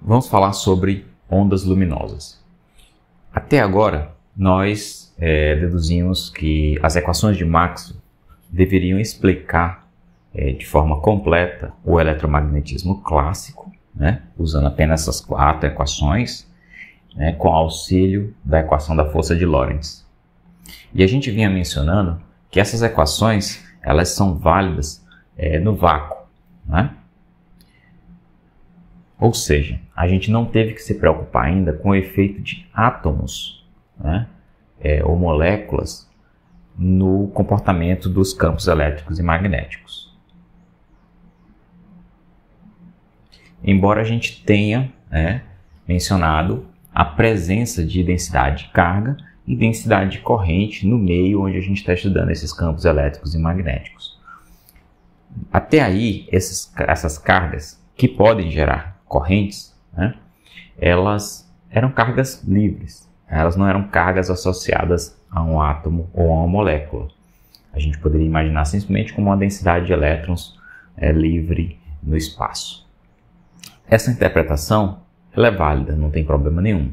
Vamos falar sobre ondas luminosas. Até agora, nós deduzimos que as equações de Maxwell deveriam explicar de forma completa o eletromagnetismo clássico, né, usando apenas essas 4 equações, né, com auxílio da equação da força de Lorentz. E a gente vinha mencionando que essas equações elas são válidas no vácuo, né? Ou seja, a gente não teve que se preocupar ainda com o efeito de átomos, né, ou moléculas no comportamento dos campos elétricos e magnéticos. Embora a gente tenha mencionado a presença de densidade de carga e densidade de corrente no meio onde a gente está estudando esses campos elétricos e magnéticos. Até aí, essas cargas que podem gerar correntes, né, elas eram cargas livres, elas não eram cargas associadas a um átomo ou a uma molécula. A gente poderia imaginar simplesmente como uma densidade de elétrons livre no espaço. Essa interpretação ela é válida, não tem problema nenhum.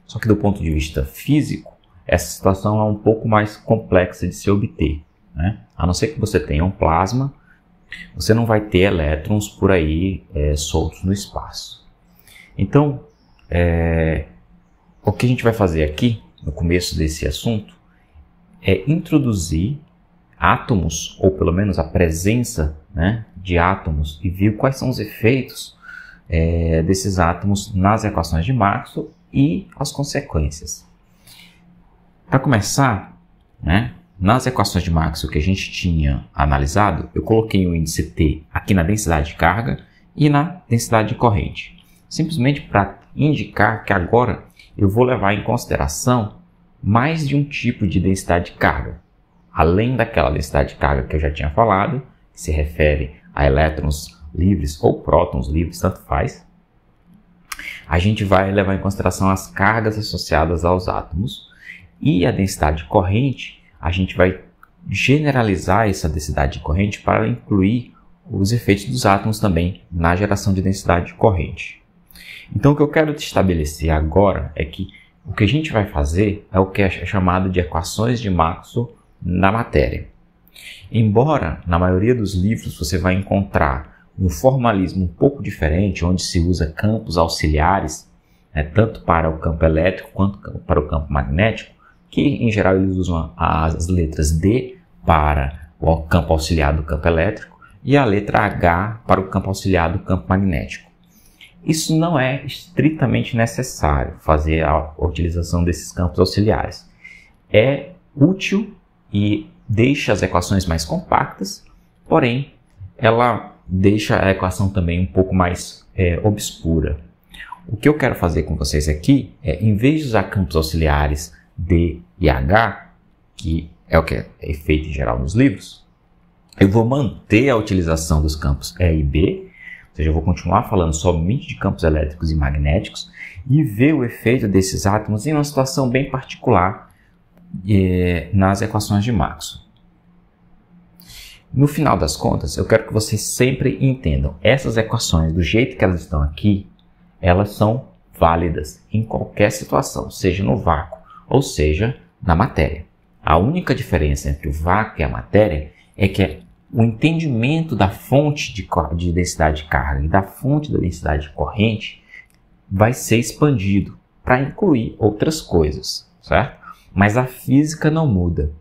Só que do ponto de vista físico, essa situação é um pouco mais complexa de se obter, né? A não ser que você tenha um plasma, você não vai ter elétrons por aí soltos no espaço. Então, o que a gente vai fazer aqui, no começo desse assunto, é introduzir átomos, ou pelo menos a presença, né, de átomos, e ver quais são os efeitos desses átomos nas equações de Maxwell e as consequências. Para começar, né, nas equações de Maxwell que a gente tinha analisado, eu coloquei o índice T aqui na densidade de carga e na densidade de corrente. Simplesmente para indicar que agora eu vou levar em consideração mais de um tipo de densidade de carga. Além daquela densidade de carga que eu já tinha falado, que se refere a elétrons livres ou prótons livres, tanto faz, a gente vai levar em consideração as cargas associadas aos átomos. E a densidade de corrente, a gente vai generalizar essa densidade de corrente para incluir os efeitos dos átomos também na geração de densidade de corrente. Então, o que eu quero estabelecer agora é que o que a gente vai fazer é o que é chamado de equações de Maxwell na matéria. Embora, na maioria dos livros, você vai encontrar um formalismo um pouco diferente, onde se usa campos auxiliares, tanto para o campo elétrico quanto para o campo magnético, que em geral eles usam as letras D para o campo auxiliar do campo elétrico e a letra H para o campo auxiliar do campo magnético. Isso não é estritamente necessário fazer a utilização desses campos auxiliares. É útil e deixa as equações mais compactas, porém ela deixa a equação também um pouco mais obscura. O que eu quero fazer com vocês aqui é, em vez de usar campos auxiliares D e H, que é o que é feito em geral nos livros, eu vou manter a utilização dos campos E e B, ou seja, eu vou continuar falando somente de campos elétricos e magnéticos e ver o efeito desses átomos em uma situação bem particular nas equações de Maxwell. No final das contas, eu quero que vocês sempre entendam, essas equações, do jeito que elas estão aqui, elas são válidas em qualquer situação, seja no vácuo ou seja na matéria. A única diferença entre o vácuo e a matéria é que o entendimento da fonte de densidade de carga e da fonte da densidade de corrente vai ser expandido para incluir outras coisas, certo? Mas a física não muda.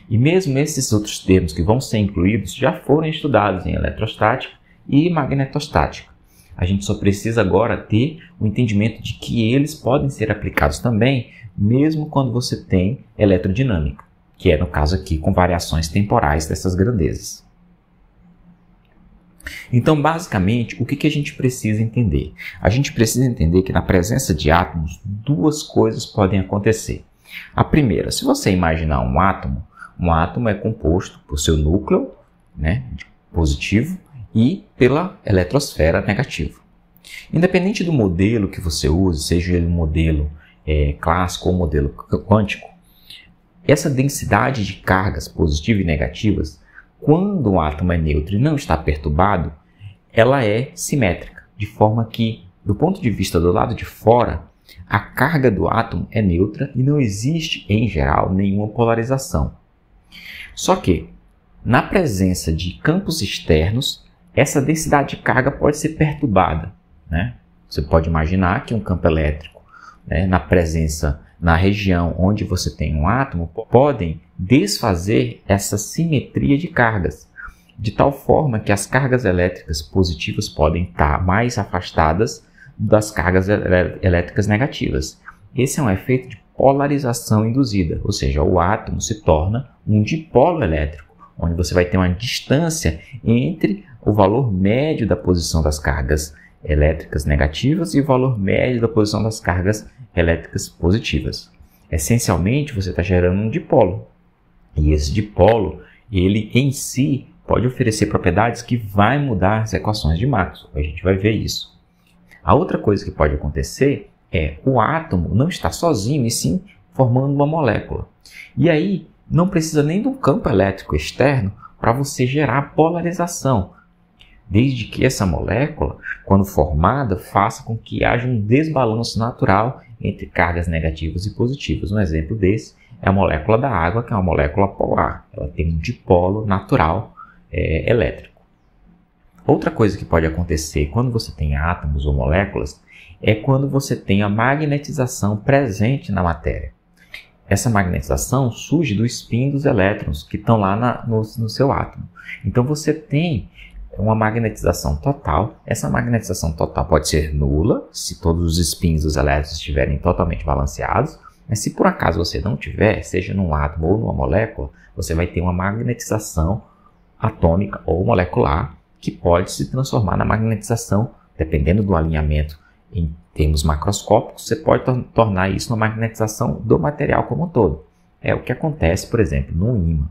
E mesmo esses outros termos que vão ser incluídos já foram estudados em eletrostática e magnetostática. A gente só precisa agora ter o entendimento de que eles podem ser aplicados também, mesmo quando você tem eletrodinâmica, que é no caso aqui com variações temporais dessas grandezas. Então, basicamente, o que a gente precisa entender? A gente precisa entender que na presença de átomos, duas coisas podem acontecer. A primeira, se você imaginar um átomo é composto por seu núcleo, né, positivo, e pela eletrosfera negativa. Independente do modelo que você use, seja ele um modelo clássico ou modelo quântico, essa densidade de cargas positivas e negativas, quando o átomo é neutro e não está perturbado, ela é simétrica, de forma que do ponto de vista do lado de fora, a carga do átomo é neutra e não existe, em geral, nenhuma polarização. Só que, na presença de campos externos, essa densidade de carga pode ser perturbada, né? Você pode imaginar que um campo elétrico, né, na região onde você tem um átomo, podem desfazer essa simetria de cargas, de tal forma que as cargas elétricas positivas podem estar mais afastadas das cargas elétricas negativas. Esse é um efeito de polarização induzida, ou seja, o átomo se torna um dipolo elétrico, onde você vai ter uma distância entre o valor médio da posição das cargas elétricas negativas e o valor médio da posição das cargas elétricas positivas. Essencialmente, você está gerando um dipolo. E esse dipolo, ele em si, pode oferecer propriedades que vai mudar as equações de Maxwell. A gente vai ver isso. A outra coisa que pode acontecer é o átomo não estar sozinho, e sim formando uma molécula. E aí, não precisa nem de um campo elétrico externo para você gerar polarização, desde que essa molécula, quando formada, faça com que haja um desbalanço natural entre cargas negativas e positivas. Um exemplo desse é a molécula da água, que é uma molécula polar. Ela tem um dipolo natural elétrico. Outra coisa que pode acontecer quando você tem átomos ou moléculas é quando você tem a magnetização presente na matéria. Essa magnetização surge do spin dos elétrons que estão lá no seu átomo. Então você tem uma magnetização total. Essa magnetização total pode ser nula, se todos os spins dos elétrons estiverem totalmente balanceados, mas se por acaso você não tiver, seja num átomo ou numa molécula, você vai ter uma magnetização atômica ou molecular que pode se transformar na magnetização, dependendo do alinhamento em termos macroscópicos, você pode tornar isso uma magnetização do material como um todo. É o que acontece, por exemplo, no ímã.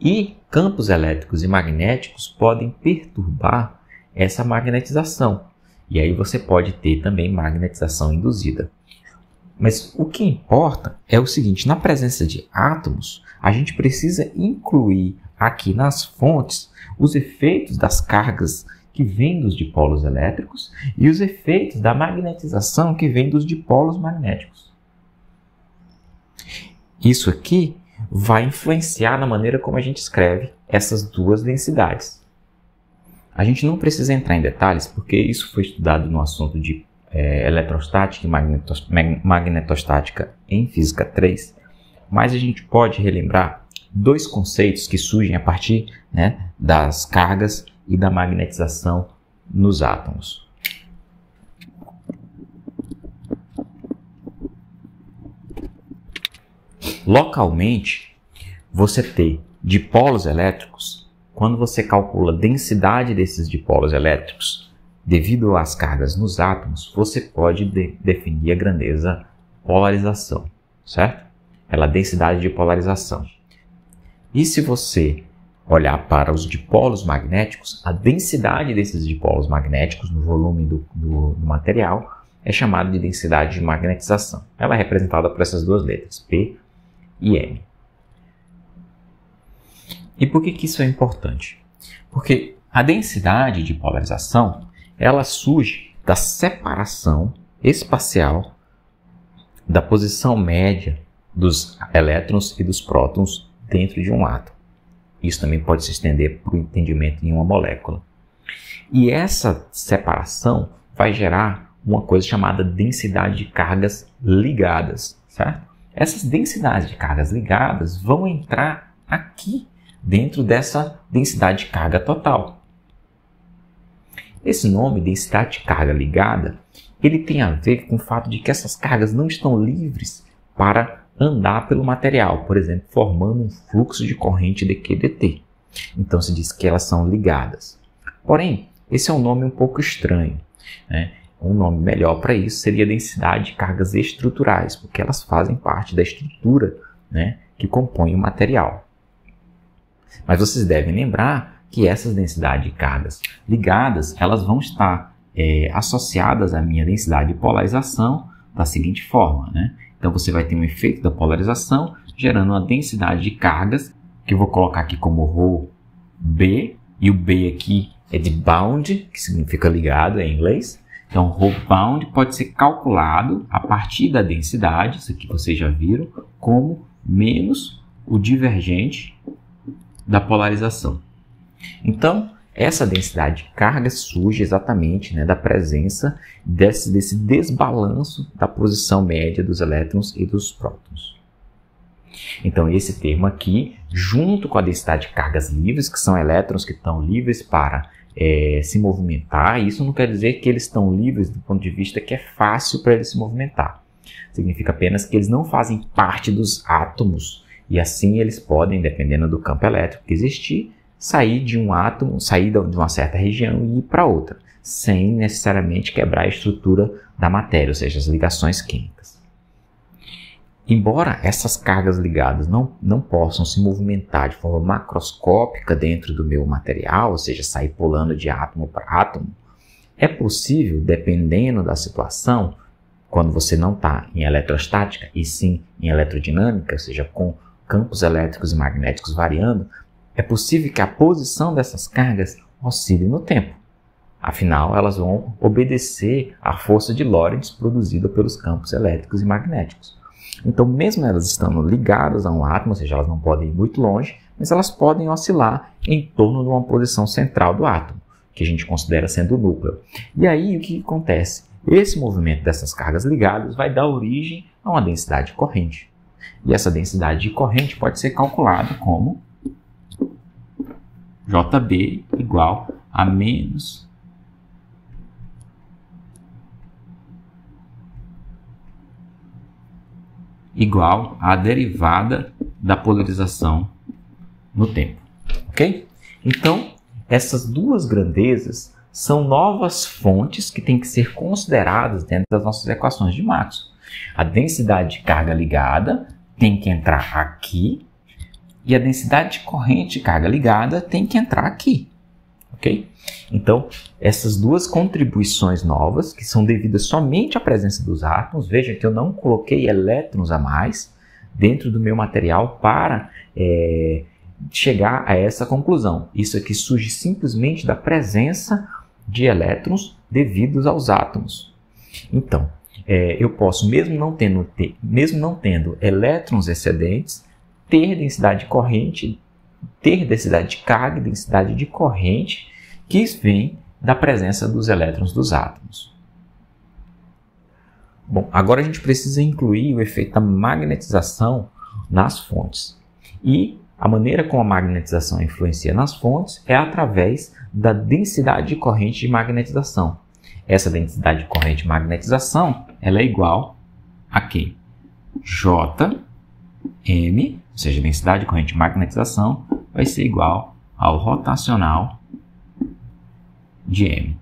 E campos elétricos e magnéticos podem perturbar essa magnetização. E aí você pode ter também magnetização induzida. Mas o que importa é o seguinte: na presença de átomos, a gente precisa incluir aqui nas fontes os efeitos das cargas que vêm dos dipolos elétricos e os efeitos da magnetização que vem dos dipolos magnéticos. Isso aqui vai influenciar na maneira como a gente escreve essas duas densidades. A gente não precisa entrar em detalhes, porque isso foi estudado no assunto de eletrostática e magnetostática em Física 3, mas a gente pode relembrar dois conceitos que surgem a partir, né, das cargas e da magnetização nos átomos. Localmente, você tem dipolos elétricos. Quando você calcula a densidade desses dipolos elétricos devido às cargas nos átomos, você pode definir a grandeza polarização, certo? Ela é a densidade de polarização. E se você olhar para os dipolos magnéticos, a densidade desses dipolos magnéticos no volume do material é chamada de densidade de magnetização. Ela é representada por essas duas letras, P e M. E por que isso é importante? Porque a densidade de polarização, ela surge da separação espacial da posição média dos elétrons e dos prótons dentro de um átomo. Isso também pode se estender para o entendimento em uma molécula. E essa separação vai gerar uma coisa chamada densidade de cargas ligadas, certo? Essas densidades de cargas ligadas vão entrar aqui dentro dessa densidade de carga total. Esse nome, densidade de carga ligada, ele tem a ver com o fato de que essas cargas não estão livres para andar pelo material, por exemplo, formando um fluxo de corrente dQ/dt. Então se diz que elas são ligadas. Porém, esse é um nome um pouco estranho, né? Um nome melhor para isso seria densidade de cargas estruturais, porque elas fazem parte da estrutura, né, que compõe o material. Mas vocês devem lembrar que essas densidades de cargas ligadas, elas vão estar associadas à minha densidade de polarização da seguinte forma, né? Então você vai ter um efeito da polarização gerando uma densidade de cargas, que eu vou colocar aqui como ρB, e o B aqui é de bound, que significa ligado em inglês, Então, hole bound pode ser calculado a partir da densidade, isso aqui vocês já viram, como menos o divergente da polarização. Então, essa densidade de carga surge exatamente, né, da presença desse desbalanço da posição média dos elétrons e dos prótons. Então, esse termo aqui, junto com a densidade de cargas livres, que são elétrons que estão livres para se movimentar, isso não quer dizer que eles estão livres do ponto de vista que é fácil para eles se movimentar. Significa apenas que eles não fazem parte dos átomos e assim eles podem, dependendo do campo elétrico que existir, sair de um átomo, sair de uma certa região e ir para outra, sem necessariamente quebrar a estrutura da matéria, ou seja, as ligações químicas. Embora essas cargas ligadas não possam se movimentar de forma macroscópica dentro do meu material, ou seja, sair pulando de átomo para átomo, é possível, dependendo da situação, quando você não está em eletrostática e sim em eletrodinâmica, ou seja, com campos elétricos e magnéticos variando, é possível que a posição dessas cargas oscile no tempo. Afinal, elas vão obedecer à força de Lorentz produzida pelos campos elétricos e magnéticos. Então, mesmo elas estando ligadas a um átomo, ou seja, elas não podem ir muito longe, mas elas podem oscilar em torno de uma posição central do átomo, que a gente considera sendo o núcleo. E aí, o que acontece? Esse movimento dessas cargas ligadas vai dar origem a uma densidade de corrente. E essa densidade de corrente pode ser calculada como JB igual a menos igual à derivada da polarização no tempo, ok? Então, essas duas grandezas são novas fontes que têm que ser consideradas dentro das nossas equações de Maxwell. A densidade de carga ligada tem que entrar aqui e a densidade de corrente de carga ligada tem que entrar aqui, ok? Então, essas duas contribuições novas, que são devidas somente à presença dos átomos, veja que eu não coloquei elétrons a mais dentro do meu material para chegar a essa conclusão. Isso aqui surge simplesmente da presença de elétrons devidos aos átomos. Então, eu posso, mesmo não tendo elétrons excedentes, ter densidade de corrente, ter densidade de carga e densidade de corrente que vem da presença dos elétrons dos átomos. Bom, agora a gente precisa incluir o efeito da magnetização nas fontes. E a maneira como a magnetização influencia nas fontes é através da densidade de corrente de magnetização. Essa densidade de corrente de magnetização ela é igual a quê? Jm, ou seja, a densidade de corrente de magnetização vai ser igual ao rotacional de M.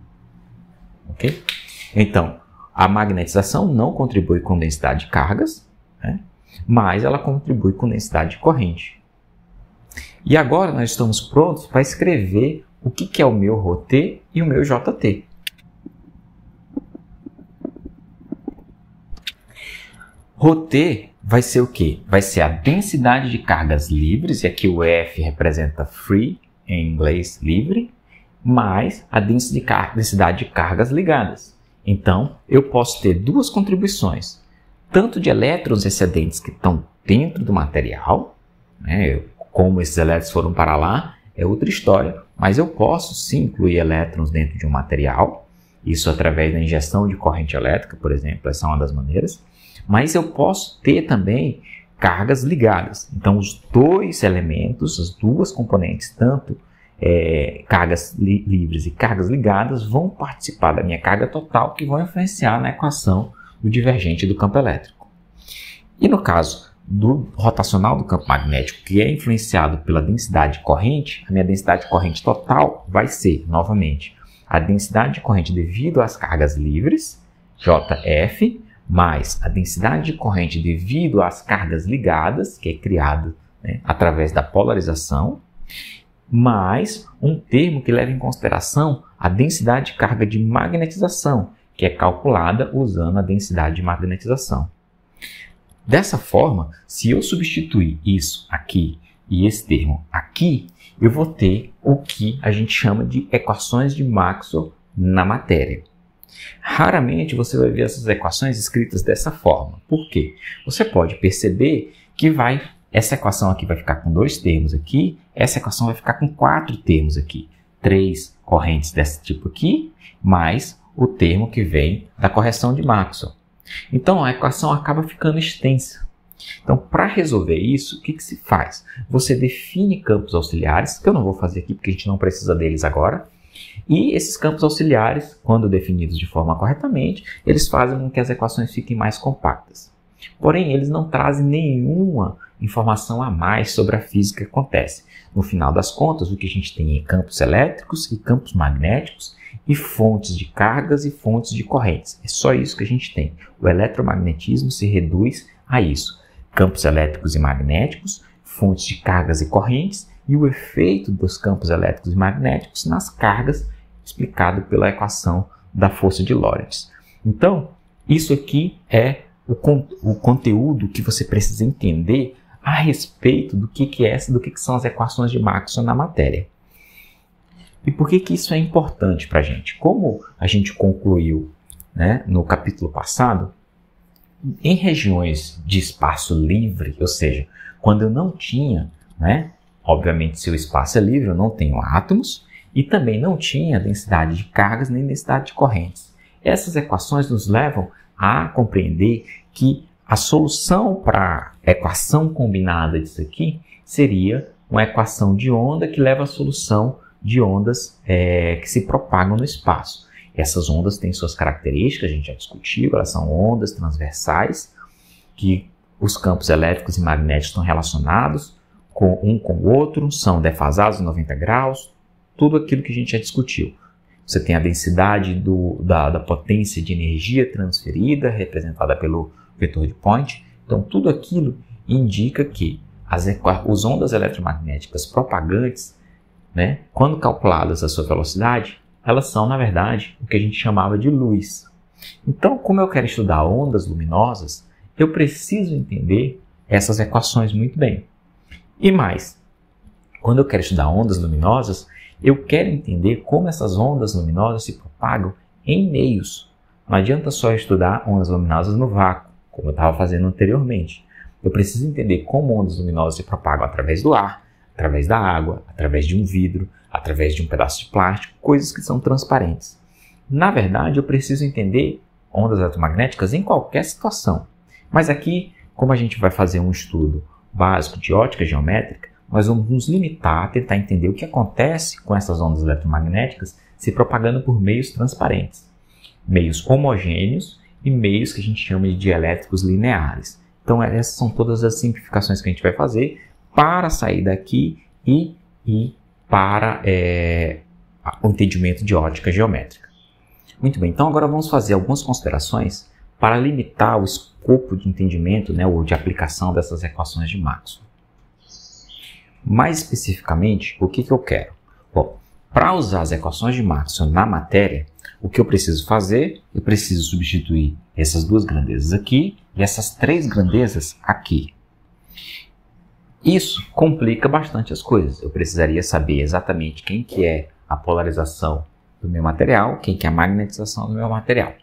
Ok? Então, a magnetização não contribui com densidade de cargas, né? Mas ela contribui com densidade de corrente. E agora nós estamos prontos para escrever o que é o meu ρT e o meu JT. ρT vai ser o quê? Vai ser a densidade de cargas livres, e aqui o F representa free, em inglês livre, mais a densidade de cargas ligadas. Então, eu posso ter duas contribuições, tanto de elétrons excedentes que estão dentro do material, né? Como esses elétrons foram para lá, é outra história, mas eu posso sim incluir elétrons dentro de um material, isso através da injeção de corrente elétrica, por exemplo, essa é uma das maneiras, mas eu posso ter também cargas ligadas. Então, os dois elementos, as duas componentes, tanto cargas livres e cargas ligadas, vão participar da minha carga total, que vão influenciar na equação do divergente do campo elétrico. E no caso do rotacional do campo magnético, que é influenciado pela densidade de corrente, a minha densidade de corrente total vai ser, novamente, a densidade de corrente devido às cargas livres, JF, mais a densidade de corrente devido às cargas ligadas, que é criado, né, através da polarização, mais um termo que leva em consideração a densidade de carga de magnetização, que é calculada usando a densidade de magnetização. Dessa forma, se eu substituir isso aqui e esse termo aqui, eu vou ter o que a gente chama de equações de Maxwell na matéria. Raramente você vai ver essas equações escritas dessa forma. Por quê? Você pode perceber que essa equação aqui vai ficar com 2 termos aqui, essa equação vai ficar com 4 termos aqui. 3 correntes desse tipo aqui, mais o termo que vem da correção de Maxwell. Então, a equação acaba ficando extensa. Então, para resolver isso, o que se faz? Você define campos auxiliares, que eu não vou fazer aqui porque a gente não precisa deles agora. E esses campos auxiliares, quando definidos de forma corretamente, eles fazem com que as equações fiquem mais compactas. Porém, eles não trazem nenhuma informação a mais sobre a física que acontece. No final das contas, o que a gente tem é campos elétricos e campos magnéticos e fontes de cargas e fontes de correntes. É só isso que a gente tem. O eletromagnetismo se reduz a isso. Campos elétricos e magnéticos, fontes de cargas e correntes e o efeito dos campos elétricos e magnéticos nas cargas, explicado pela equação da força de Lorentz. Então, isso aqui é o conteúdo que você precisa entender a respeito do que são as equações de Maxwell na matéria. E por que isso é importante para a gente? Como a gente concluiu, né, no capítulo passado, em regiões de espaço livre, ou seja, quando eu não tinha, né, obviamente se o espaço é livre, eu não tenho átomos e também não tinha densidade de cargas nem densidade de correntes. Essas equações nos levam a compreender que a solução para a equação combinada disso aqui seria uma equação de onda que leva à solução de ondas que se propagam no espaço. Essas ondas têm suas características, a gente já discutiu, elas são ondas transversais, que os campos elétricos e magnéticos estão relacionados um com o outro, são defasados em 90 graus, tudo aquilo que a gente já discutiu. Você tem a densidade da potência de energia transferida, representada pelo vetor de Point. Então, tudo aquilo indica que as ondas eletromagnéticas propagantes, né, quando calculadas a sua velocidade, elas são, na verdade, o que a gente chamava de luz. Então, como eu quero estudar ondas luminosas, eu preciso entender essas equações muito bem. E mais, quando eu quero estudar ondas luminosas, eu quero entender como essas ondas luminosas se propagam em meios. Não adianta só estudar ondas luminosas no vácuo, como eu estava fazendo anteriormente. Eu preciso entender como ondas luminosas se propagam através do ar, através da água, através de um vidro, através de um pedaço de plástico, coisas que são transparentes. Na verdade, eu preciso entender ondas eletromagnéticas em qualquer situação. Mas aqui, como a gente vai fazer um estudo básico de ótica geométrica, nós vamos nos limitar a tentar entender o que acontece com essas ondas eletromagnéticas se propagando por meios transparentes, meios homogêneos e meios que a gente chama de dielétricos lineares. Então, essas são todas as simplificações que a gente vai fazer para sair daqui e para o entendimento de ótica geométrica. Muito bem, então agora vamos fazer algumas considerações para limitar o escopo de entendimento, né, ou de aplicação dessas equações de Maxwell. Mais especificamente, o que eu quero? Bom, para usar as equações de Maxwell na matéria, o que eu preciso fazer? Eu preciso substituir essas duas grandezas aqui e essas três grandezas aqui. Isso complica bastante as coisas. Eu precisaria saber exatamente quem que é a polarização do meu material, quem que é a magnetização do meu material.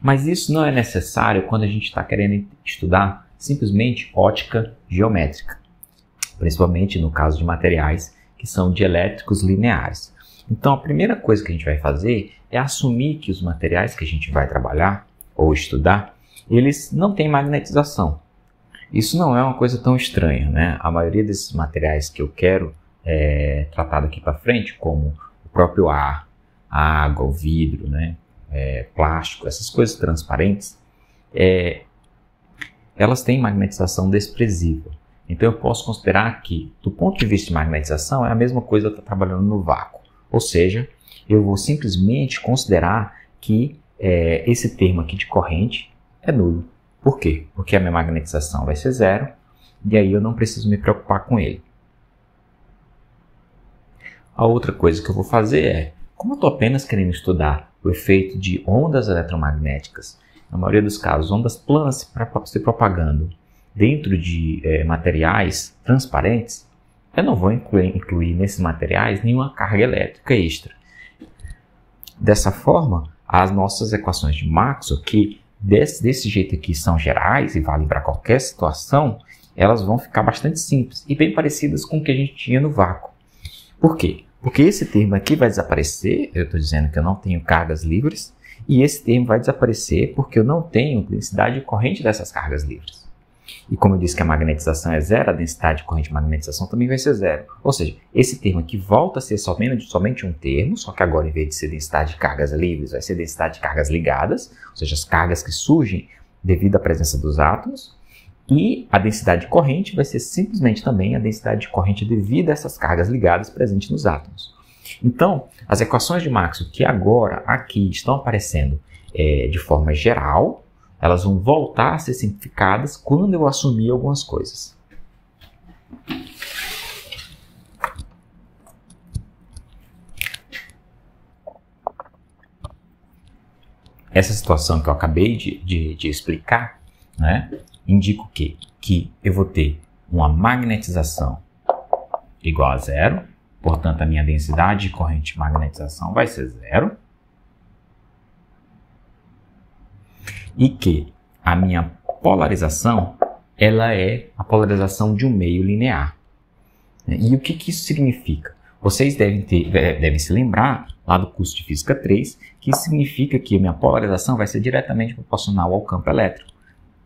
Mas isso não é necessário quando a gente está querendo estudar simplesmente ótica geométrica, principalmente no caso de materiais que são dielétricos lineares. Então, a primeira coisa que a gente vai fazer é assumir que os materiais que a gente vai trabalhar ou estudar, eles não têm magnetização. Isso não é uma coisa tão estranha, né? A maioria desses materiais que eu quero tratar daqui para frente, como o próprio ar, a água, o vidro, né? Plástico, essas coisas transparentes, elas têm magnetização desprezível. Então eu posso considerar que, do ponto de vista de magnetização, é a mesma coisa estar trabalhando no vácuo. Ou seja, eu vou simplesmente considerar que esse termo aqui de corrente é nulo. Por quê? Porque a minha magnetização vai ser zero e aí eu não preciso me preocupar com ele. A outra coisa que eu vou fazer é, como eu estou apenas querendo estudar o efeito de ondas eletromagnéticas, na maioria dos casos, ondas planas se propagando dentro de materiais transparentes, eu não vou incluir nesses materiais nenhuma carga elétrica extra. Dessa forma, as nossas equações de Maxwell, que desse jeito aqui são gerais e valem para qualquer situação, elas vão ficar bastante simples e bem parecidas com o que a gente tinha no vácuo. Por quê? Porque esse termo aqui vai desaparecer, eu estou dizendo que eu não tenho cargas livres, e esse termo vai desaparecer porque eu não tenho densidade corrente dessas cargas livres. E como eu disse que a magnetização é zero, a densidade corrente de magnetização também vai ser zero. Ou seja, esse termo aqui volta a ser somente um termo, só que agora, em vez de ser densidade de cargas livres, vai ser densidade de cargas ligadas, ou seja, as cargas que surgem devido à presença dos átomos. E a densidade de corrente vai ser simplesmente também a densidade de corrente devido a essas cargas ligadas presentes nos átomos. Então, as equações de Maxwell que agora aqui estão aparecendo de forma geral, elas vão voltar a ser simplificadas quando eu assumir algumas coisas. Essa situação que eu acabei de explicar, né, indica o quê? Que eu vou ter uma magnetização igual a zero, portanto a minha densidade de corrente de magnetização vai ser zero, e que a minha polarização ela é a polarização de um meio linear. E o que isso significa? Vocês devem se lembrar lá do curso de Física 3 que isso significa que a minha polarização vai ser diretamente proporcional ao campo elétrico.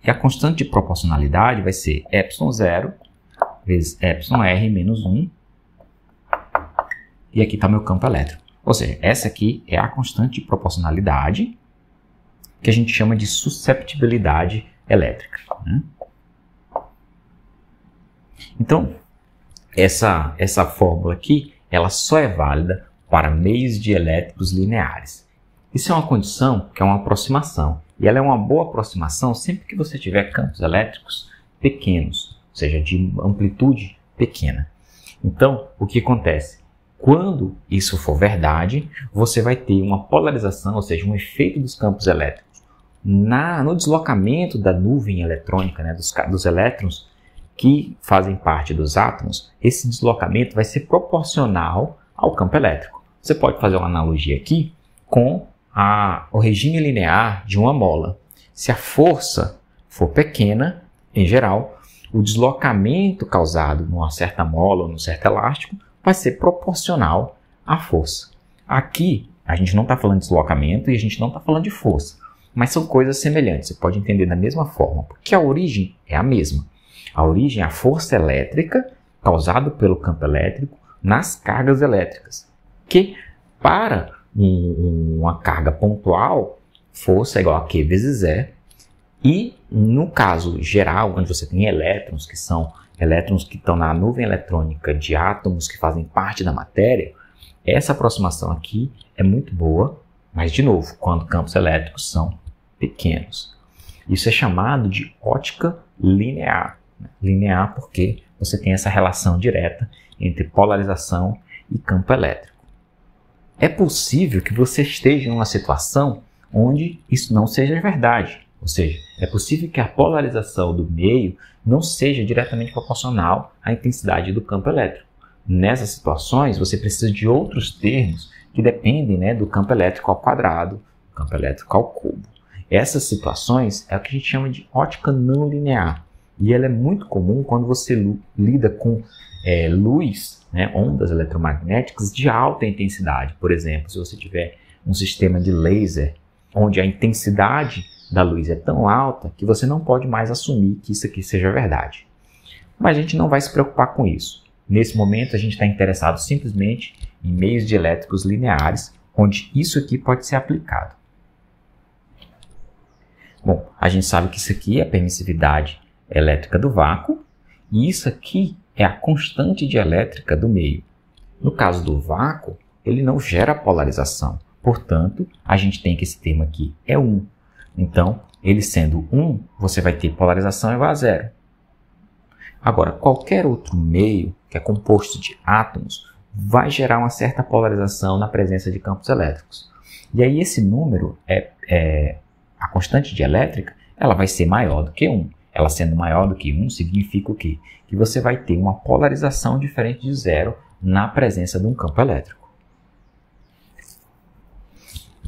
E a constante de proporcionalidade vai ser ε0 vezes εr menos 1. E aqui está meu campo elétrico. Ou seja, essa aqui é a constante de proporcionalidade que a gente chama de susceptibilidade elétrica, né? Então, essa fórmula aqui, ela só é válida para meios dielétricos lineares. Isso é uma condição que é uma aproximação. E ela é uma boa aproximação sempre que você tiver campos elétricos pequenos, ou seja, de amplitude pequena. Então, o que acontece? Quando isso for verdade, você vai ter uma polarização, ou seja, um efeito dos campos elétricos no deslocamento da nuvem eletrônica, né, dos elétrons que fazem parte dos átomos. Esse deslocamento vai ser proporcional ao campo elétrico. Você pode fazer uma analogia aqui com o regime linear de uma mola. Se a força for pequena, em geral, o deslocamento causado numa certa mola ou num certo elástico vai ser proporcional à força. Aqui, a gente não está falando de deslocamento e a gente não está falando de força, mas são coisas semelhantes. Você pode entender da mesma forma, porque a origem é a mesma. A origem é a força elétrica causada pelo campo elétrico nas cargas elétricas, que para uma carga pontual, força é igual a Q vezes E, e no caso geral, onde você tem elétrons, que são elétrons que estão na nuvem eletrônica de átomos que fazem parte da matéria, essa aproximação aqui é muito boa, mas de novo, quando campos elétricos são pequenos. Isso é chamado de ótica linear. Linear porque você tem essa relação direta entre polarização e campo elétrico. É possível que você esteja em uma situação onde isso não seja verdade. Ou seja, é possível que a polarização do meio não seja diretamente proporcional à intensidade do campo elétrico. Nessas situações, você precisa de outros termos que dependem, né, do campo elétrico ao quadrado, do campo elétrico ao cubo. Essas situações é o que a gente chama de ótica não linear. E ela é muito comum quando você lida com luz, né, ondas eletromagnéticas de alta intensidade. Por exemplo, se você tiver um sistema de laser, onde a intensidade da luz é tão alta que você não pode mais assumir que isso aqui seja verdade. Mas a gente não vai se preocupar com isso. Nesse momento, a gente está interessado simplesmente em meios dielétricos lineares, onde isso aqui pode ser aplicado. Bom, a gente sabe que isso aqui é a permissividade elétrica do vácuo, e isso aqui é a constante dielétrica do meio. No caso do vácuo, ele não gera polarização. Portanto, a gente tem que esse termo aqui é 1. Então, ele sendo 1, você vai ter polarização igual a zero. Agora, qualquer outro meio que é composto de átomos vai gerar uma certa polarização na presença de campos elétricos. E aí esse número, a constante dielétrica, ela vai ser maior do que 1. Ela sendo maior do que 1 significa o quê? Que você vai ter uma polarização diferente de zero na presença de um campo elétrico.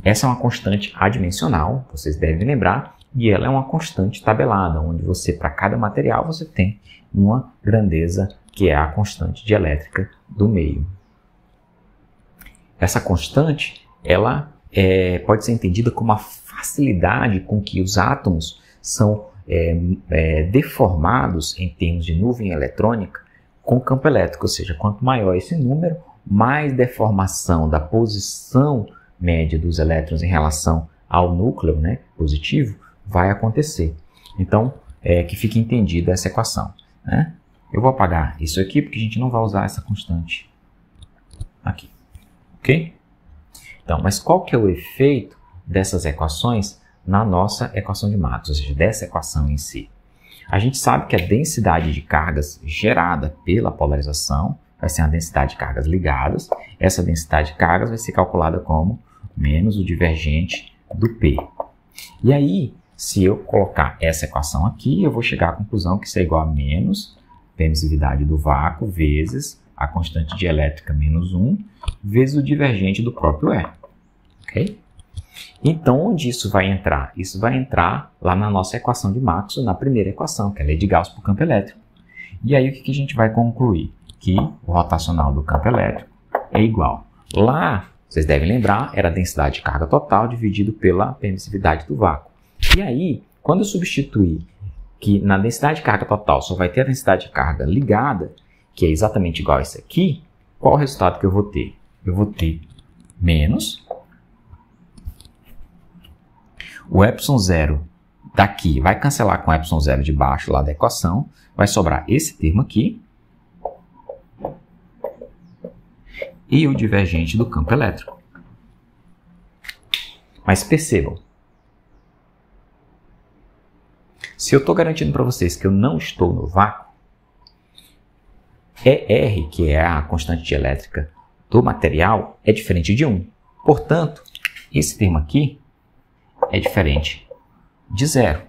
Essa é uma constante adimensional, vocês devem lembrar, e ela é uma constante tabelada, onde você, para cada material, você tem uma grandeza que é a constante dielétrica do meio. Essa constante, ela pode ser entendida como a facilidade com que os átomos são deformados em termos de nuvem eletrônica com campo elétrico, ou seja, quanto maior esse número, mais deformação da posição média dos elétrons em relação ao núcleo, né, positivo, vai acontecer. Então, que fique entendida essa equação, né? Eu vou apagar isso aqui porque a gente não vai usar essa constante aqui, ok? Então, mas qual que é o efeito dessas equações na nossa equação de Maxwell, ou seja, dessa equação em si? A gente sabe que a densidade de cargas gerada pela polarização vai ser a densidade de cargas ligadas. Essa densidade de cargas vai ser calculada como menos o divergente do P. E aí, se eu colocar essa equação aqui, eu vou chegar à conclusão que isso é igual a menos permissividade do vácuo vezes a constante dielétrica menos 1 vezes o divergente do próprio E. Ok? Então, onde isso vai entrar? Isso vai entrar lá na nossa equação de Maxwell, na primeira equação, que é a lei de Gauss por campo elétrico. E aí, o que a gente vai concluir? Que o rotacional do campo elétrico é igual. Lá, vocês devem lembrar, era a densidade de carga total dividido pela permissividade do vácuo. E aí, quando eu substituir que na densidade de carga total só vai ter a densidade de carga ligada, que é exatamente igual a isso aqui, qual o resultado que eu vou ter? Eu vou ter menos o ε0 daqui, vai cancelar com o ε0 de baixo lá da equação, vai sobrar esse termo aqui e o divergente do campo elétrico. Mas percebam, se eu estou garantindo para vocês que eu não estou no vácuo, ER, que é a constante dielétrica do material, é diferente de 1. Portanto, esse termo aqui é diferente de 0.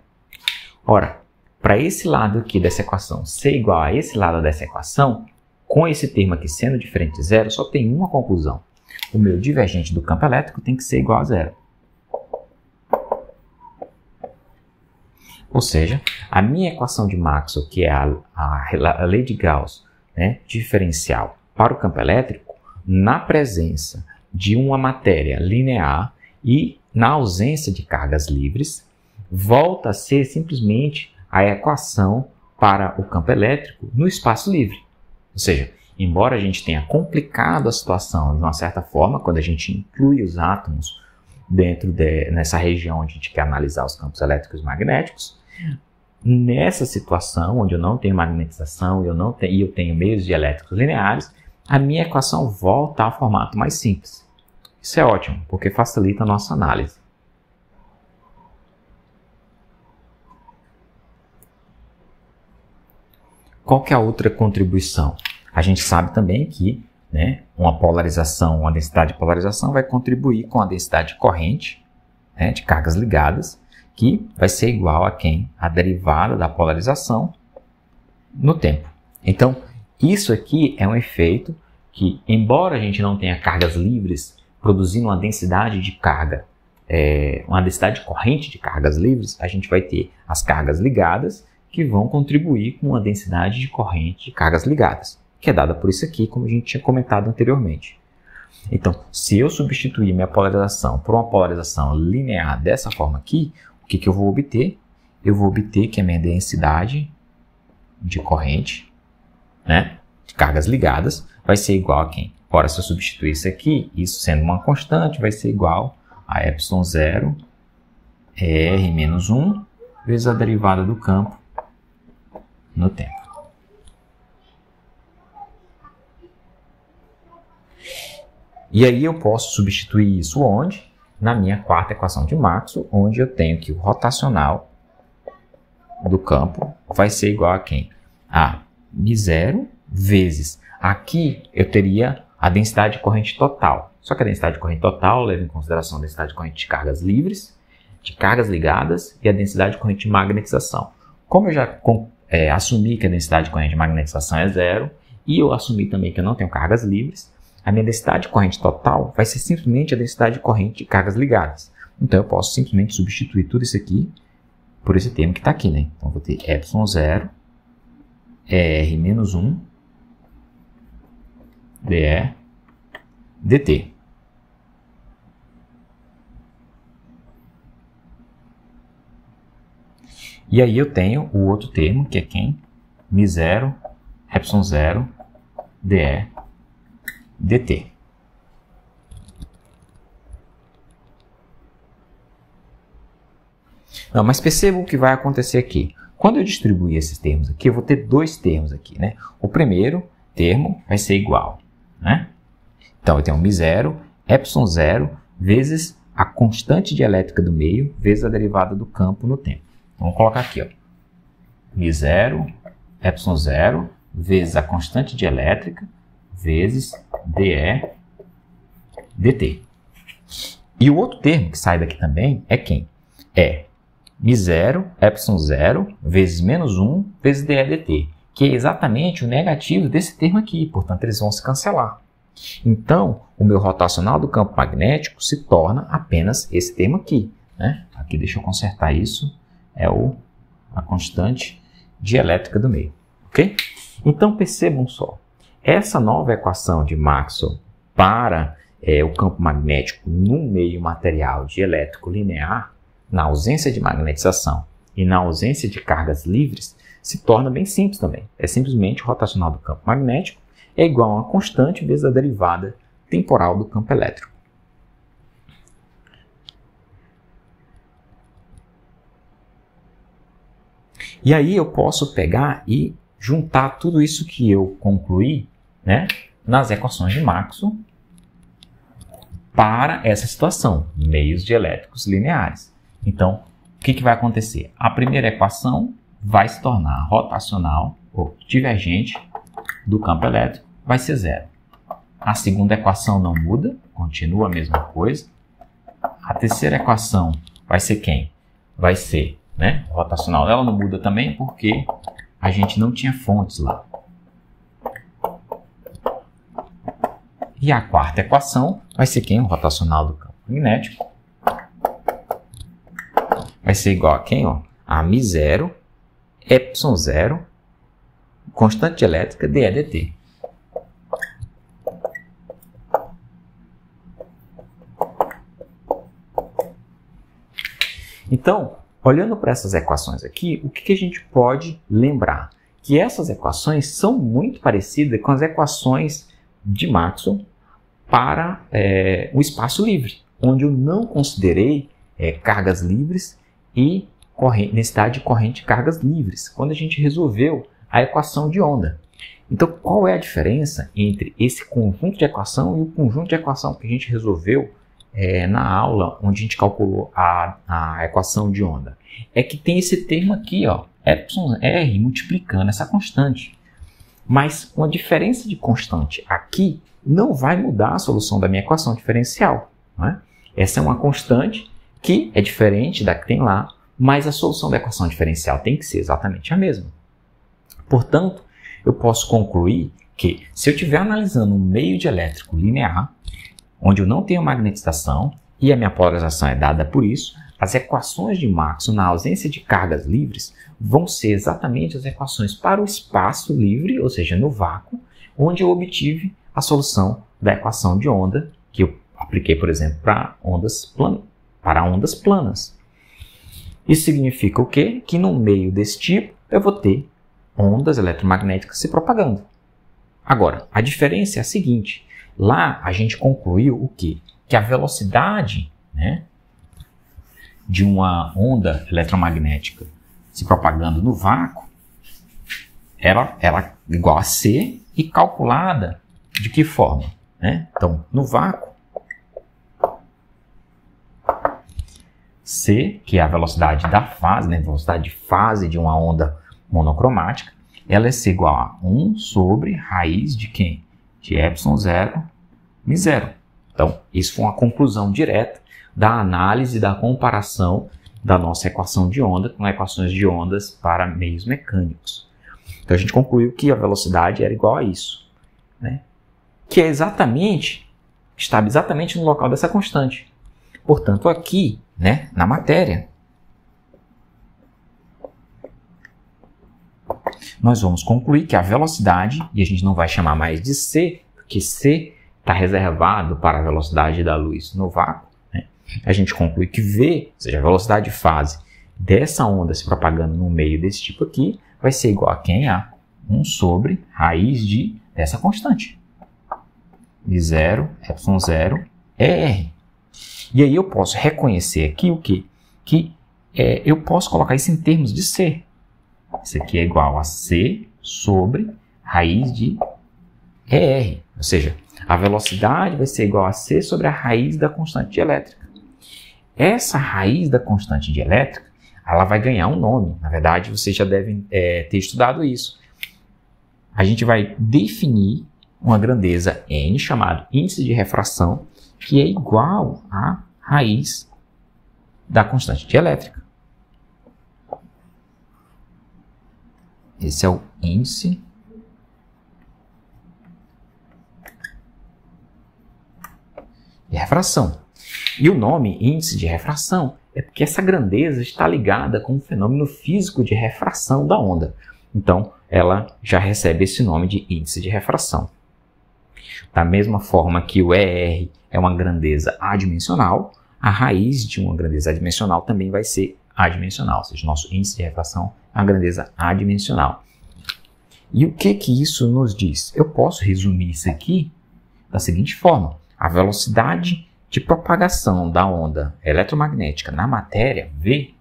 Ora, para esse lado aqui dessa equação ser igual a esse lado dessa equação, com esse termo aqui sendo diferente de 0, só tem uma conclusão. O meu divergente do campo elétrico tem que ser igual a 0. Ou seja, a minha equação de Maxwell, que é a lei de Gauss, né, diferencial para o campo elétrico, na presença de uma matéria linear e na ausência de cargas livres, volta a ser simplesmente a equação para o campo elétrico no espaço livre. Ou seja, embora a gente tenha complicado a situação de uma certa forma, quando a gente inclui os átomos nessa região onde a gente quer analisar os campos elétricos e magnéticos, nessa situação onde eu não tenho magnetização e eu tenho meios dielétricos lineares, a minha equação volta a formato mais simples. Isso é ótimo, porque facilita a nossa análise. Qual que é a outra contribuição? A gente sabe também que, né, uma densidade de polarização vai contribuir com a densidade de corrente, né, de cargas ligadas, que vai ser igual a quem? A derivada da polarização no tempo. Então, isso aqui é um efeito que, embora a gente não tenha cargas livres produzindo uma densidade de carga, uma densidade de corrente de cargas livres, a gente vai ter as cargas ligadas que vão contribuir com uma densidade de corrente de cargas ligadas, que é dada por isso aqui, como a gente tinha comentado anteriormente. Então, se eu substituir minha polarização por uma polarização linear dessa forma aqui, o que eu vou obter? Eu vou obter que a minha densidade de corrente, né, de cargas ligadas, vai ser igual a quem? Ora, se eu substituir isso aqui, isso sendo uma constante, vai ser igual a ε0 R menos 1 vezes a derivada do campo no tempo. E aí eu posso substituir isso onde? Na minha quarta equação de Maxwell, onde eu tenho que o rotacional do campo vai ser igual a quem? A μ0 vezes, aqui eu teria a densidade de corrente total. Só que a densidade de corrente total leva em consideração a densidade de corrente de cargas livres, de cargas ligadas e a densidade de corrente de magnetização. Como eu já assumi que a densidade de corrente de magnetização é 0 e eu assumi também que eu não tenho cargas livres, a minha densidade de corrente total vai ser simplesmente a densidade de corrente de cargas ligadas. Então eu posso simplesmente substituir tudo isso aqui por esse termo que está aqui, né? Então eu vou ter ε0 R menos 1 dE dt. E aí eu tenho o outro termo, que é quem? μ0 ε0 dE dt. Não, mas perceba o que vai acontecer aqui. Quando eu distribuir esses termos aqui, eu vou ter dois termos aqui, né? O primeiro termo vai ser igual, né? Então, eu tenho μ0 ε0 vezes a constante dielétrica do meio vezes a derivada do campo no tempo. Vamos colocar aqui, ó. μ0 ε0 vezes a constante dielétrica vezes dE dt. E o outro termo que sai daqui também é quem? É μ0 ε0 vezes menos 1 vezes dE dt, que é exatamente o negativo desse termo aqui, portanto eles vão se cancelar. Então, o meu rotacional do campo magnético se torna apenas esse termo aqui, né? Aqui deixa eu consertar isso, é a constante dielétrica do meio, ok? Então percebam só, essa nova equação de Maxwell para o campo magnético no meio material dielétrico linear, na ausência de magnetização e na ausência de cargas livres, se torna bem simples também. É simplesmente o rotacional do campo magnético é igual a uma constante vezes a derivada temporal do campo elétrico. E aí eu posso pegar e juntar tudo isso que eu concluí, né, nas equações de Maxwell para essa situação, meios dielétricos lineares. Então, o que vai acontecer? A primeira equação vai se tornar rotacional ou divergente do campo elétrico, vai ser zero. A segunda equação não muda, continua a mesma coisa. A terceira equação vai ser quem? Vai ser, né, rotacional. Ela não muda também porque a gente não tinha fontes lá. E a quarta equação vai ser quem? O rotacional do campo magnético. Vai ser igual a quem? Ó? A μ0 ε0 constante elétrica dE dt. Então, olhando para essas equações aqui, o que a gente pode lembrar? Que essas equações são muito parecidas com as equações de Maxwell para o espaço livre, onde eu não considerei cargas livres e necessidade de corrente de cargas livres, quando a gente resolveu a equação de onda. Então, qual é a diferença entre esse conjunto de equação e o conjunto de equação que a gente resolveu na aula onde a gente calculou a equação de onda? É que tem esse termo aqui, ó, εr multiplicando essa constante. Mas uma diferença de constante aqui não vai mudar a solução da minha equação diferencial, não é? Essa é uma constante que é diferente da que tem lá, mas a solução da equação diferencial tem que ser exatamente a mesma. Portanto, eu posso concluir que se eu estiver analisando um meio dielétrico linear, onde eu não tenho magnetização e a minha polarização é dada por isso, as equações de Maxwell, na ausência de cargas livres, vão ser exatamente as equações para o espaço livre, ou seja, no vácuo, onde eu obtive a solução da equação de onda, que eu apliquei, por exemplo, para ondas planas. Isso significa o quê? Que no meio desse tipo eu vou ter ondas eletromagnéticas se propagando. Agora, a diferença é a seguinte. Lá a gente concluiu o quê? Que a velocidade, né, de uma onda eletromagnética se propagando no vácuo, ela é igual a C e calculada de que forma? Né? Então, no vácuo, C, que é a velocidade da fase, né, velocidade de fase de uma onda monocromática, ela é C igual a 1 sobre raiz de quem? De ε0 μ0. Então, isso foi uma conclusão direta da análise, da comparação da nossa equação de onda com equações de ondas para meios mecânicos. Então, a gente concluiu que a velocidade era igual a isso, né? que está exatamente no local dessa constante. Portanto, aqui, né, na matéria, nós vamos concluir que a velocidade, e a gente não vai chamar mais de C, porque C está reservado para a velocidade da luz no vácuo, né? A gente conclui que V, ou seja, a velocidade de fase dessa onda se propagando no meio desse tipo aqui, vai ser igual a quem? A 1 sobre raiz dessa constante. De 0, ε0, ER. E aí eu posso reconhecer aqui o quê? Que eu posso colocar isso em termos de C. Isso aqui é igual a C sobre raiz de ER. Ou seja, a velocidade vai ser igual a C sobre a raiz da constante dielétrica. Essa raiz da constante dielétrica, ela vai ganhar um nome. Na verdade, vocês já devem ter estudado isso. A gente vai definir uma grandeza n, chamado índice de refração, que é igual à raiz da constante dielétrica. Esse é o índice de refração. E o nome índice de refração é porque essa grandeza está ligada com o fenômeno físico de refração da onda. Então, ela já recebe esse nome de índice de refração. Da mesma forma que o ER é uma grandeza adimensional, a raiz de uma grandeza adimensional também vai ser adimensional, ou seja, nosso índice de refração é uma grandeza adimensional. E o que isso nos diz? Eu posso resumir isso aqui da seguinte forma: a velocidade de propagação da onda eletromagnética na matéria, V,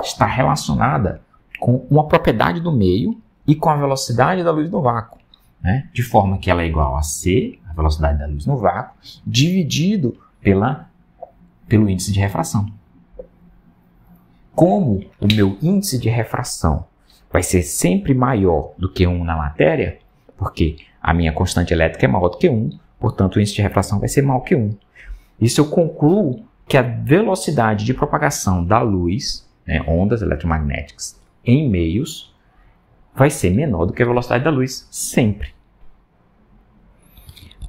está relacionada com uma propriedade do meio e com a velocidade da luz no vácuo, né? De forma que ela é igual a C, a velocidade da luz no vácuo, dividido pelo índice de refração. Como o meu índice de refração vai ser sempre maior do que 1 na matéria, porque a minha constante elétrica é maior do que 1, portanto o índice de refração vai ser maior que 1. Isso eu concluo que a velocidade de propagação da luz, né, ondas eletromagnéticas, em meios, vai ser menor do que a velocidade da luz, sempre.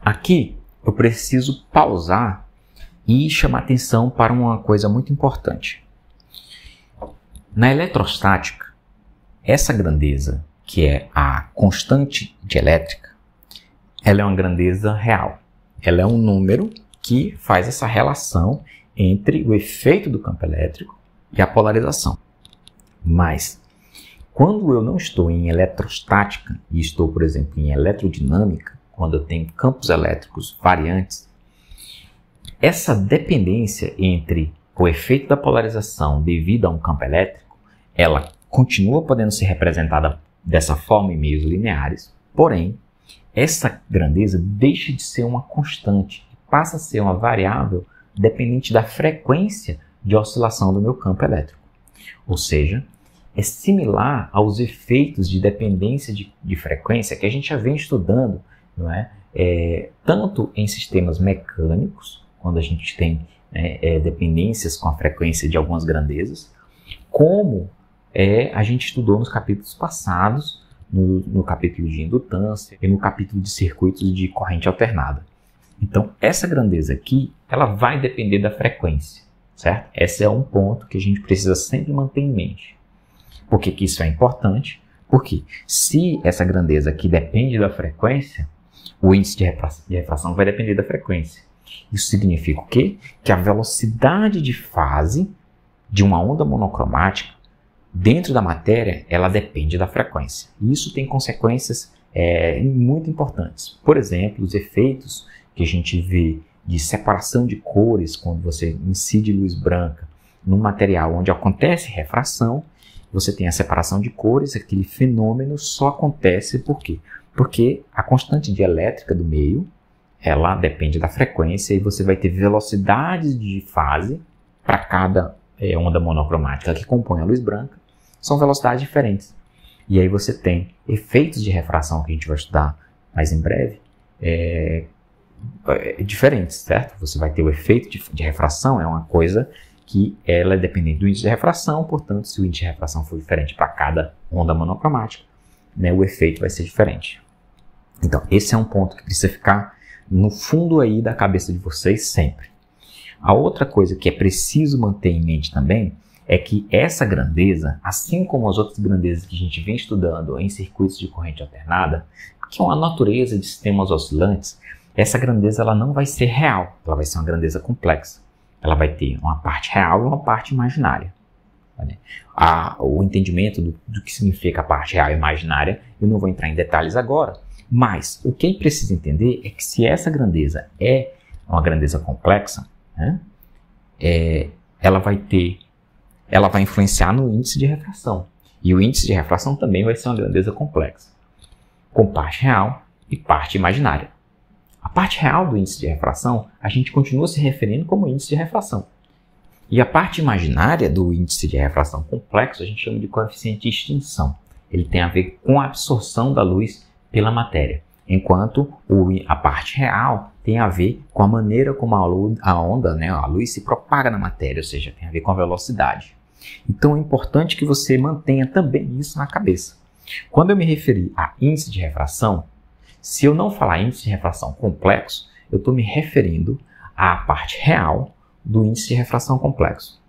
Aqui eu preciso pausar e chamar atenção para uma coisa muito importante. Na eletrostática, essa grandeza, que é a constante dielétrica, ela é uma grandeza real. Ela é um número que faz essa relação entre o efeito do campo elétrico e a polarização. Mas, quando eu não estou em eletrostática e estou, por exemplo, em eletrodinâmica, quando eu tenho campos elétricos variantes, essa dependência entre o efeito da polarização devido a um campo elétrico, ela continua podendo ser representada dessa forma em meios lineares, porém, essa grandeza deixa de ser uma constante e passa a ser uma variável dependente da frequência de oscilação do meu campo elétrico. Ou seja, é similar aos efeitos de dependência de frequência que a gente já vem estudando, não é? Tanto em sistemas mecânicos, quando a gente tem dependências com a frequência de algumas grandezas, como a gente estudou nos capítulos passados, no capítulo de indutância e no capítulo de circuitos de corrente alternada. Então, essa grandeza aqui, ela vai depender da frequência, certo? Esse é um ponto que a gente precisa sempre manter em mente. Por que isso é importante? Porque se essa grandeza aqui depende da frequência, o índice de refração vai depender da frequência. Isso significa o quê? Que a velocidade de fase de uma onda monocromática dentro da matéria, ela depende da frequência. E isso tem consequências muito importantes. Por exemplo, os efeitos que a gente vê de separação de cores quando você incide luz branca num material onde acontece refração, você tem a separação de cores, aquele fenômeno só acontece por quê? Porque a constante dielétrica do meio, ela depende da frequência e você vai ter velocidades de fase para cada onda monocromática que compõe a luz branca, são velocidades diferentes. E aí você tem efeitos de refração que a gente vai estudar mais em breve, diferentes, certo? Você vai ter o efeito de refração, é uma coisa que ela é dependente do índice de refração, portanto, se o índice de refração for diferente para cada onda monocromática, né, o efeito vai ser diferente. Então, esse é um ponto que precisa ficar no fundo aí da cabeça de vocês sempre. A outra coisa que é preciso manter em mente também é que essa grandeza, assim como as outras grandezas que a gente vem estudando em circuitos de corrente alternada, que é uma natureza de sistemas oscilantes, essa grandeza ela não vai ser real, ela vai ser uma grandeza complexa. Ela vai ter uma parte real e uma parte imaginária. O entendimento do que significa a parte real e imaginária, eu não vou entrar em detalhes agora, mas o que é preciso entender é que se essa grandeza é uma grandeza complexa, né, ela vai influenciar no índice de refração. E o índice de refração também vai ser uma grandeza complexa, com parte real e parte imaginária. A parte real do índice de refração, a gente continua se referindo como índice de refração. E a parte imaginária do índice de refração complexo, a gente chama de coeficiente de extinção. Ele tem a ver com a absorção da luz pela matéria, enquanto a parte real tem a ver com a maneira como a onda, né, a luz se propaga na matéria, ou seja, tem a ver com a velocidade. Então é importante que você mantenha também isso na cabeça. Quando eu me referir a índice de refração, se eu não falar índice de refração complexo, eu estou me referindo à parte real do índice de refração complexo.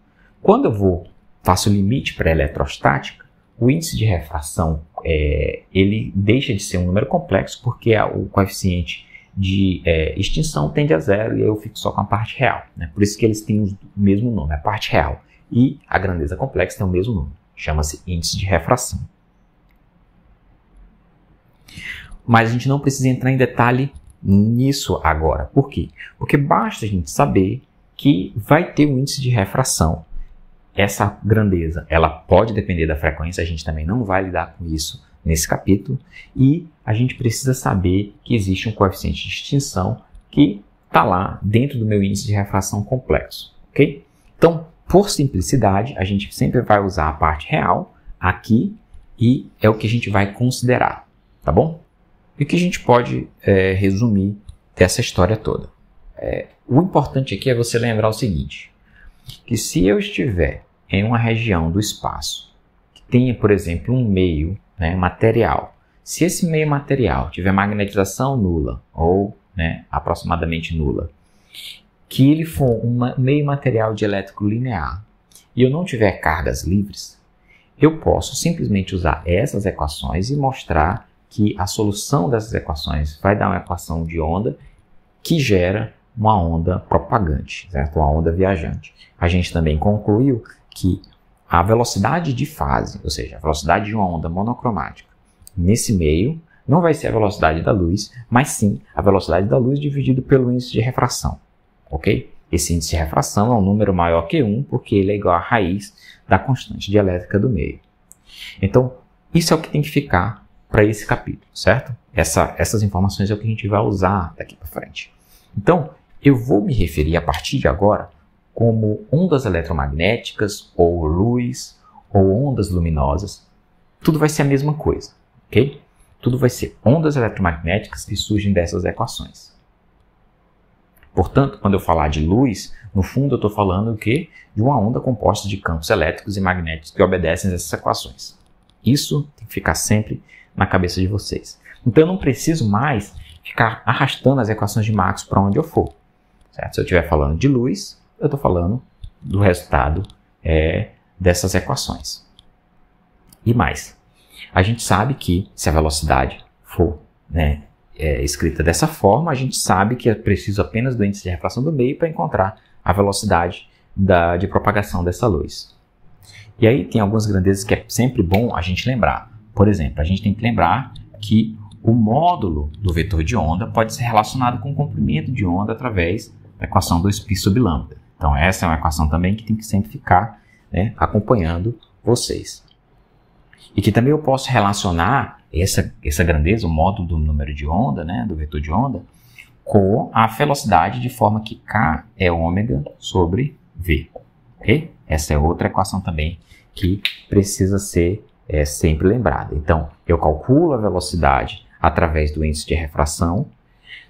Quando eu faço o limite para a eletrostática, o índice de refração ele deixa de ser um número complexo porque o coeficiente de extinção tende a zero e eu fico só com a parte real, né? Por isso que eles têm o mesmo nome, a parte real. E a grandeza complexa tem o mesmo nome, chama-se índice de refração. Mas a gente não precisa entrar em detalhe nisso agora. Por quê? Porque basta a gente saber que vai ter um índice de refração. Essa grandeza, ela pode depender da frequência, a gente também não vai lidar com isso nesse capítulo. E a gente precisa saber que existe um coeficiente de extinção que está lá dentro do meu índice de refração complexo. Ok? Então, por simplicidade, a gente sempre vai usar a parte real aqui e é o que a gente vai considerar. Tá bom? E o que a gente pode resumir dessa história toda? O importante aqui é você lembrar o seguinte, que se eu estiver em uma região do espaço que tenha, por exemplo, um meio, né, material, se esse meio material tiver magnetização nula ou, né, aproximadamente nula, que ele for um meio material de elétrico linear e eu não tiver cargas livres, eu posso simplesmente usar essas equações e mostrar que a solução dessas equações vai dar uma equação de onda que gera uma onda propagante, certo? Uma onda viajante. A gente também concluiu que a velocidade de fase, ou seja, a velocidade de uma onda monocromática nesse meio, não vai ser a velocidade da luz, mas sim a velocidade da luz dividido pelo índice de refração. Ok? Esse índice de refração é um número maior que 1, porque ele é igual à raiz da constante dielétrica do meio. Então, isso é o que tem que ficar para esse capítulo, certo? Essas informações é o que a gente vai usar daqui para frente. Então, eu vou me referir a partir de agora como ondas eletromagnéticas, ou luz, ou ondas luminosas. Tudo vai ser a mesma coisa, ok? Tudo vai ser ondas eletromagnéticas que surgem dessas equações. Portanto, quando eu falar de luz, no fundo eu estou falando o quê? De uma onda composta de campos elétricos e magnéticos que obedecem a essas equações. Isso tem que ficar sempre na cabeça de vocês. Então eu não preciso mais ficar arrastando as equações de Maxwell para onde eu for. Certo? Se eu estiver falando de luz, eu estou falando do resultado dessas equações. E mais, a gente sabe que se a velocidade for escrita dessa forma, a gente sabe que é preciso apenas do índice de refração do meio para encontrar a velocidade de propagação dessa luz. E aí tem algumas grandezas que é sempre bom a gente lembrar. Por exemplo, a gente tem que lembrar que o módulo do vetor de onda pode ser relacionado com o comprimento de onda através da equação 2π sobre lambda. Então essa é uma equação também que tem que sempre ficar acompanhando vocês. E que também eu posso relacionar essa grandeza, o módulo do número de onda, do vetor de onda, com a velocidade de forma que K é ômega sobre V. Okay? Essa é outra equação também que precisa ser sempre lembrada. Então, eu calculo a velocidade através do índice de refração.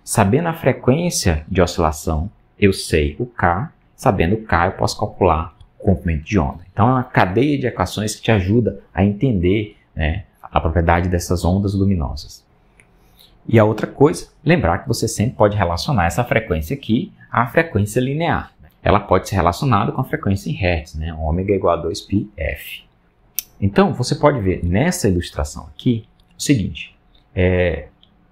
Sabendo a frequência de oscilação, eu sei o K. Sabendo o K, eu posso calcular o comprimento de onda. Então, é uma cadeia de equações que te ajuda a entender a propriedade dessas ondas luminosas. E a outra coisa, lembrar que você sempre pode relacionar essa frequência aqui à frequência linear. Ela pode ser relacionada com a frequência em Hertz, né? Ômega igual a 2πf. Então, você pode ver nessa ilustração aqui o seguinte.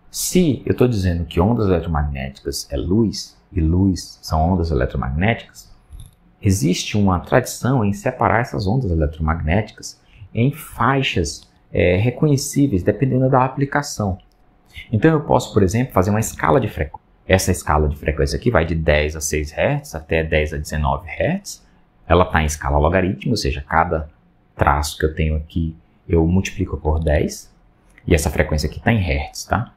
Se eu estou dizendo que ondas eletromagnéticas é luz, e luz são ondas eletromagnéticas, existe uma tradição em separar essas ondas eletromagnéticas em faixas reconhecíveis, dependendo da aplicação. Então, eu posso, por exemplo, fazer uma escala de frequência. Essa escala de frequência aqui vai de 10 a 6 Hz até 10 a 19 Hz. Ela está em escala logarítmica, ou seja, cada traço que eu tenho aqui eu multiplico por 10. E essa frequência aqui está em Hz, tá?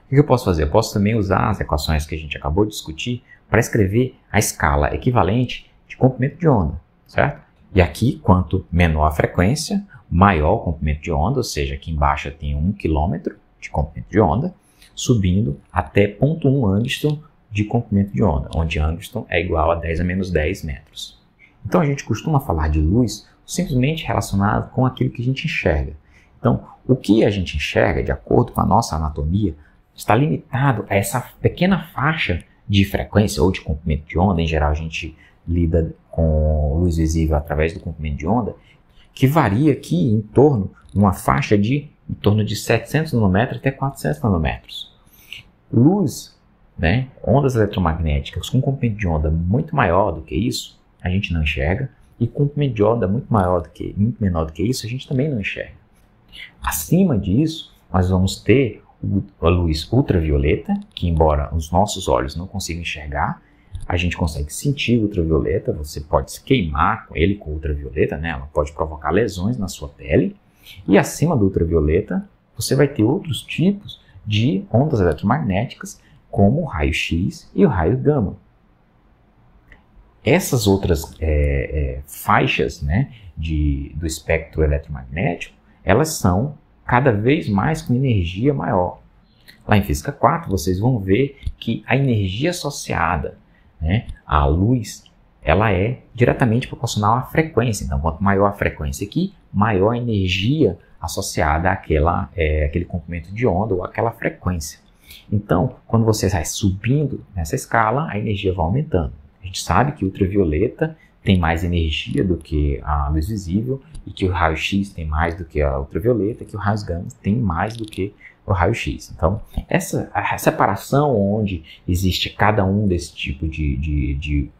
O que eu posso fazer? Eu posso também usar as equações que a gente acabou de discutir para escrever a escala equivalente de comprimento de onda, certo? E aqui, quanto menor a frequência, maior o comprimento de onda, ou seja, aqui embaixo eu tenho 1 km de comprimento de onda, subindo até 0,1 angstrom de comprimento de onda, onde angstrom é igual a 10 a menos 10 metros. Então a gente costuma falar de luz simplesmente relacionado com aquilo que a gente enxerga. Então, o que a gente enxerga, de acordo com a nossa anatomia, está limitado a essa pequena faixa de frequência ou de comprimento de onda. Em geral, a gente lida com luz visível através do comprimento de onda, que varia aqui em torno de uma faixa de em torno de 700 nanômetros até 400 nanômetros. Luz, né, ondas eletromagnéticas com comprimento de onda muito maior do que isso, a gente não enxerga, e comprimento de onda muito menor do que isso, a gente também não enxerga. Acima disso, nós vamos ter a luz ultravioleta, que embora os nossos olhos não consigam enxergar, a gente consegue sentir ultravioleta, você pode se queimar com ele com ultravioleta, né? Ela pode provocar lesões na sua pele. E acima do ultravioleta, você vai ter outros tipos de ondas eletromagnéticas, como o raio-x e o raio gama. Essas outras faixas, né, do espectro eletromagnético, elas são cada vez mais com energia maior. Lá em Física 4, vocês vão ver que a energia associada, né, à luz, ela é diretamente proporcional à frequência. Então, quanto maior a frequência aqui, maior a energia associada àquele comprimento de onda ou àquela frequência. Então, quando você vai subindo nessa escala, a energia vai aumentando. A gente sabe que o ultravioleta tem mais energia do que a luz visível e que o raio-x tem mais do que a ultravioleta, que o raio gama tem mais do que o raio-x. Então, a separação onde existe cada um desse tipo de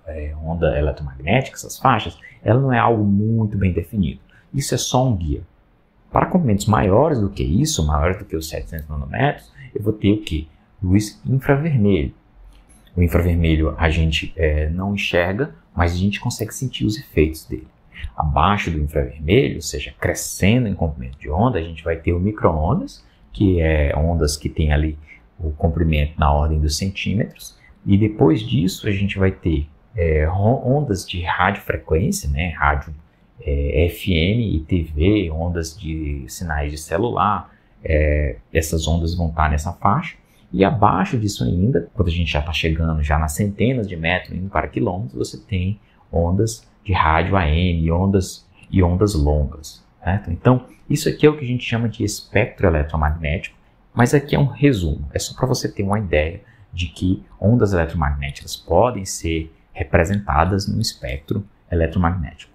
onda eletromagnética, essas faixas, ela não é algo muito bem definido. Isso é só um guia. Para comprimentos maiores do que isso, maiores do que os 700 nanômetros, eu vou ter o quê? Luz infravermelho. O infravermelho a gente não enxerga, mas a gente consegue sentir os efeitos dele. Abaixo do infravermelho, ou seja, crescendo em comprimento de onda, a gente vai ter o micro-ondas, que é ondas que tem ali o comprimento na ordem dos centímetros. E depois disso a gente vai ter ondas de radiofrequência, né, rádio FM e TV, ondas de sinais de celular. Essas ondas vão estar nessa faixa. E abaixo disso ainda, quando a gente já está chegando já nas centenas de metros, indo para quilômetros, você tem ondas de rádio AM e ondas longas. Certo? Então, isso aqui é o que a gente chama de espectro eletromagnético, mas aqui é um resumo. É só para você ter uma ideia de que ondas eletromagnéticas podem ser representadas no espectro eletromagnético.